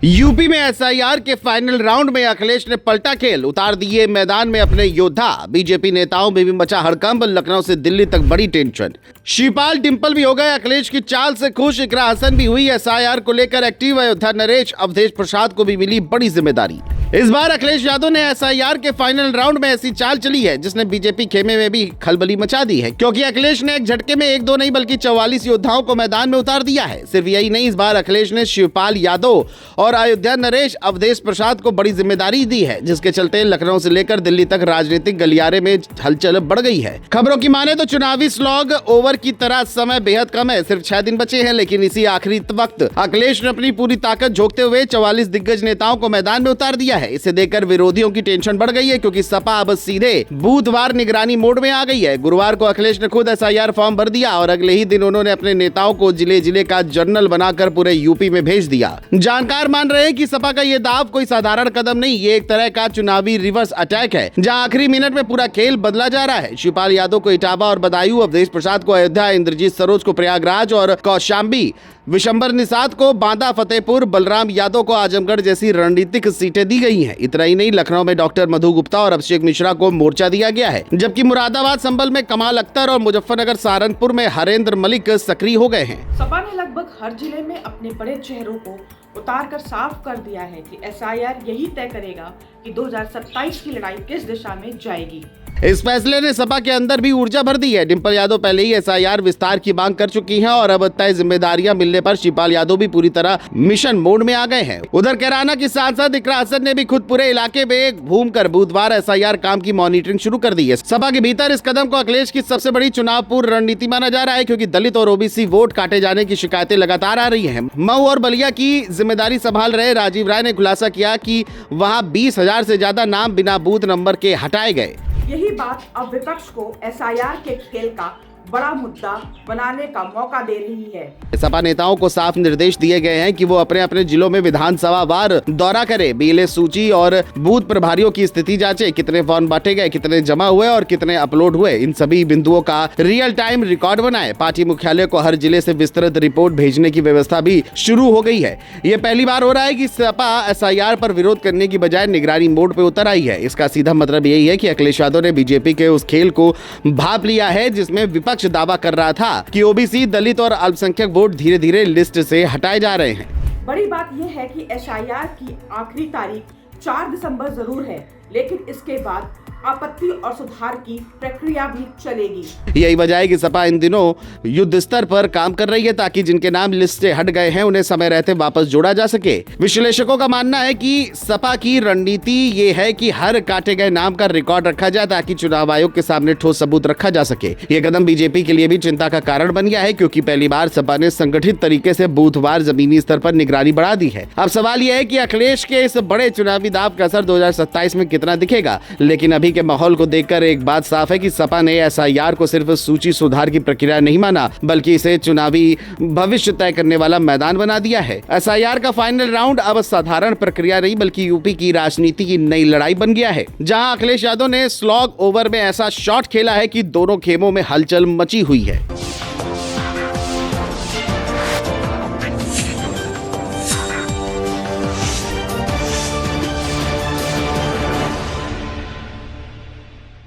UP में SIR के final round में अखिलेश ने पलटा खेल, उतार दिए मैदान में अपने योद्धा। बीजेपी नेताओं में भी मचा हड़कंप, लखनऊ से दिल्ली तक बड़ी टेंशन। शिवपाल डिंपल भी हो गए अखिलेश की चाल से खुश, इकरा हसन भी हुई एसआईआर को लेकर एक्टिव। अयोध्या नरेश, अवधेश प्रसाद को भी मिली बड़ी जिम्मेदारी। इस बार अखिलेश यादव ने एसआईआर के फाइनल राउंड में ऐसी चाल चली है जिसने बीजेपी खेमे में भी खलबली मचा दी है, क्योंकि अखिलेश ने एक झटके में एक दो नहीं बल्कि 44 योद्धाओं को मैदान में उतार दिया है। सिर्फ यही नहीं, इस बार अखिलेश ने शिवपाल यादव और अयोध्या नरेश, अवधेश प्रसाद को बड़ी जिम्मेदारी दी है, जिसके चलते लखनऊ से लेकर दिल्ली तक राजनीतिक गलियारे में हलचल बढ़ गई है। खबरों की माने तो चुनावी स्लॉग ओवर की तरह समय बेहद कम है, सिर्फ 6 दिन बचे हैं, लेकिन इसी आखिरी वक्त अखिलेश ने अपनी पूरी ताकत झोंकते हुए 44 दिग्गज नेताओं को मैदान में उतार दिया है। इसे देखकर विरोधियों की टेंशन बढ़ गई है, क्योंकि सपा अब सीधे बुधवार निगरानी मोड में आ गई है। गुरुवार को अखिलेश ने खुद एसआईआर फॉर्म भर दिया और अगले ही दिन उन्होंने अपने नेताओं को जिले जिले का जर्नल बनाकर पूरे यूपी में भेज दिया। जानकार मान रहे हैं कि सपा का ये दाव कोई साधारण कदम नहीं, ये एक तरह का चुनावी रिवर्स अटैक है, जहां आखिरी मिनट में पूरा खेल बदला जा रहा है। शिवपाल यादव को इटावा और बदायूं, अवधेश प्रसाद को अयोध्या, इंद्रजीत सरोज को प्रयागराज और कौशाम्बी, विशंबर निषाद को बांदा, फतेहपुर, बलराम यादव को आजमगढ़ जैसी रणनीतिक सीटें दी गई हैं। इतना ही नहीं, लखनऊ में डॉक्टर मधु गुप्ता और अभिषेक मिश्रा को मोर्चा दिया गया है, जबकि मुरादाबाद, संभल में कमाल अख्तर और मुजफ्फरनगर, सहारनपुर में हरेंद्र मलिक सक्रिय हो गए हैं। सपा ने लगभग हर जिले में अपने बड़े चेहरों को उतार कर साफ कर दिया है कि एसआईआर यही तय करेगा कि 2027 की लड़ाई किस दिशा में जाएगी। इस फैसले ने सपा के अंदर भी ऊर्जा भर दी है। डिंपल यादव पहले ही एसआईआर विस्तार की मांग कर चुकी हैं और अब तय जिम्मेदारियां मिलने पर शिवपाल यादव भी पूरी तरह मिशन मोड में आ गए हैं। उधर कैराना की सांसद इकरा हसन ने भी खुद पूरे इलाके में घूमकर बुधवार एसआईआर काम की मॉनिटरिंग शुरू कर दी है। सपा के भीतर इस कदम को अखिलेश की सबसे बड़ी चुनाव पूर्व रणनीति माना जा रहा है, क्योंकि दलित और ओबीसी वोट काटे जाने की शिकायतें लगातार आ रही है। मऊ और बलिया की जिम्मेदारी संभाल रहे राजीव राय ने खुलासा किया कि वहाँ 20,000 से ज्यादा नाम बिना बूथ नंबर के हटाए गए। यही बात अब विपक्ष को एसआईआर के खेल का बड़ा मुद्दा बनाने का मौका दे रही है। सपा नेताओं को साफ निर्देश दिए गए हैं कि वो अपने अपने जिलों में विधानसभा वार दौरा करें, बीएलए सूची और बूथ प्रभारियों की स्थिति जांचे, कितने फॉर्म बांटे गए, कितने जमा हुए और कितने अपलोड हुए, इन सभी बिंदुओं का रियल टाइम रिकॉर्ड बनाए। पार्टी मुख्यालय को हर जिले से विस्तृत रिपोर्ट भेजने की व्यवस्था भी शुरू हो गई है। ये पहली बार हो रहा है कि सपा एसआईआर पर विरोध करने की बजाय निगरानी मोड पे उतर आई है। इसका सीधा मतलब यही है कि अखिलेश यादव ने बीजेपी के उस खेल को भांप लिया है जिसमें विपक्ष दावा कर रहा था कि ओबीसी, दलित और अल्पसंख्यक वोट धीरे धीरे लिस्ट से हटाए जा रहे हैं। बड़ी बात यह है कि एसआईआर की आखिरी तारीख 4 दिसंबर जरूर है, लेकिन इसके बाद आपत्ति और सुधार की प्रक्रिया भी चलेगी। यही वजह है कि सपा इन दिनों युद्ध स्तर पर काम कर रही है, ताकि जिनके नाम लिस्ट से हट गए हैं उन्हें समय रहते वापस जोड़ा जा सके। विश्लेषकों का मानना है कि सपा की रणनीति ये है कि हर काटे गए नाम का रिकॉर्ड रखा जाए, ताकि चुनाव आयोग के सामने ठोस सबूत रखा जा सके। ये कदम बीजेपी के लिए भी चिंता का कारण बन गया है, क्योंकि पहली बार सपा ने संगठित तरीके से बूथवार जमीनी स्तर पर निगरानी बढ़ा दी है। अब सवाल यह है कि अखिलेश के इस बड़े चुनावी दाव का असर 2027 में कितना दिखेगा। लेकिन अभी के माहौल को देखकर एक बात साफ है कि सपा ने एसआईआर को सिर्फ सूची सुधार की प्रक्रिया नहीं माना, बल्कि इसे चुनावी भविष्य तय करने वाला मैदान बना दिया है। एसआईआर का फाइनल राउंड अब साधारण प्रक्रिया नहीं, बल्कि यूपी की राजनीति की नई लड़ाई बन गया है, जहां अखिलेश यादव ने स्लॉग ओवर में ऐसा शॉट खेला है कि दोनों खेमों में हलचल मची हुई है।